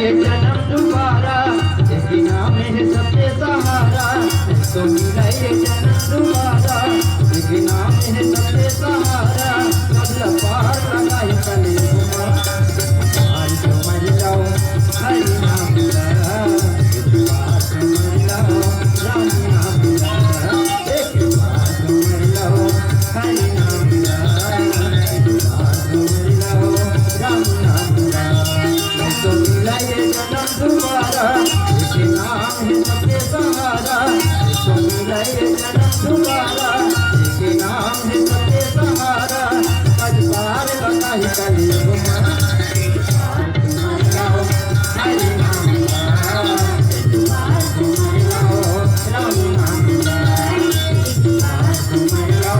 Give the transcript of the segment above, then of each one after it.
जन्म दोबारा, एक नाम है सबके सहारा। तो मिला ये जन्म दोबारा, एक नाम है सबके सहारा। कबला पार लगाई कले घुमा, पार समझ जाओ हरि नाम ला, एक बार समझ लो राम नाम ला, एक बार समझ लो हरि नाम ला, एक बार समझ लो राम नाम ला। तो मिला ये जन्म दोबारा, एक नाम है सबके सहारा। तो मिला ये जन्म दोबारा, एक नाम है सबके सहारा। कज पार लगाई कली घुमा, पार समझ लो हरि नाम ला, एक बार समझ लो राम नाम ला, एक बार समझ लो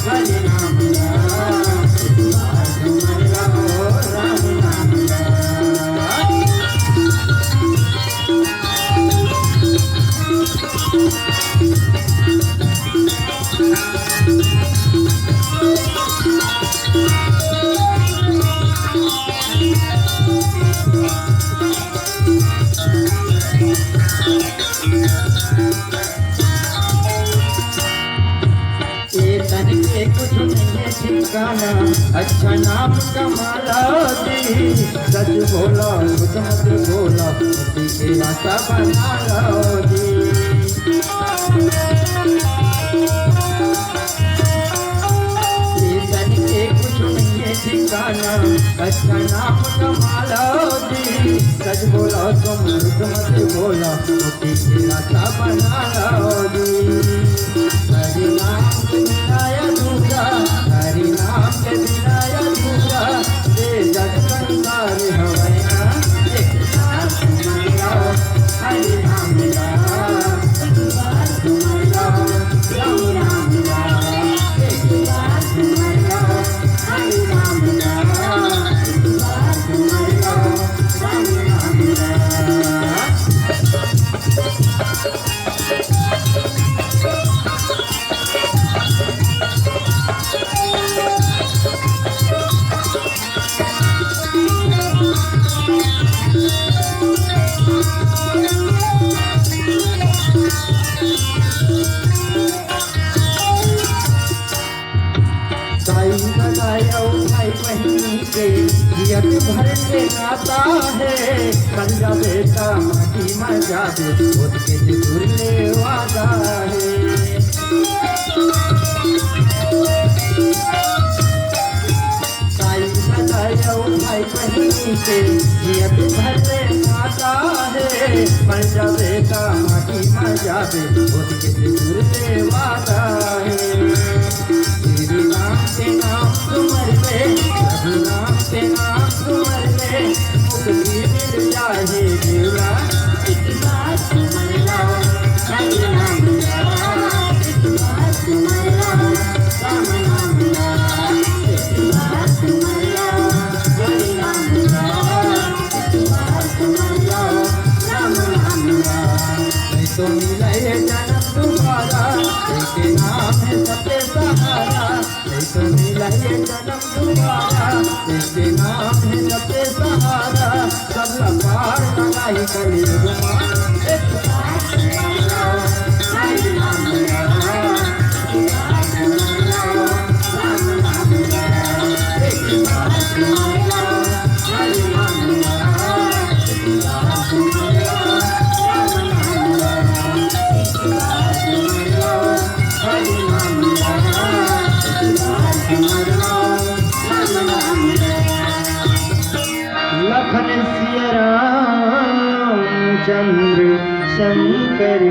हरि नाम ला, एक बार समझ लो राम नाम ला। तन के कुछ नहीं ठिकाना, अच्छा नाम कमाला दी। सच बोला मत बोला, उसी के आशा बना लो दी। तन के कुछ नहीं ठिकाना, अच्छा नाम कमाला दी। सच बोला मत बोला, उसी के आशा बना लो दी। हरि नाम के बिना अधूरा, हरि नाम के बिना अधूरा। ये जग संसार हवैया, एक बार समझ लो हरि नाम ला, एक बार समझ लो राम नाम ला, एक बार समझ लो हरि नाम ला, एक बार समझ लो राम नाम ला। भाई बहनी के जियत भर के नाता है। पंजा बेटा माटी में जादे, खुद के दूर ले वादा है। भाई बहनी के जियत भर के नाता है। पंजा बेटा माटी में जादे, खुद के दूर ले वादा है। तेरी नाम के नाम तुमर में, प्रभु नाम के नाम तुमर में, मुक्ति मिल जाए जीवा। एक बार समझ लो हरि नाम ला, एक बार समझ लो राम नाम ला, एक बार समझ लो हरि नाम ला, एक बार समझ लो राम नाम ला। तो मिला ये जन्म दोबारा, एक नाम है सबके सहारा। तो मिला ये जन्म दोबारा, एक नाम है सबके सहारा। कबला पार लगाई कली घुमा, एक बार समझ लो हरि नाम ला, एक बार समझ लो राम नाम ला, एक बार समझ लो हरि नाम ला, एक बार समझ लो राम नाम ला, एक बार समझ लो हरि नाम ला, एक बार समझ लो राम नाम ला। लखन सिया राम चंद्र शंकर।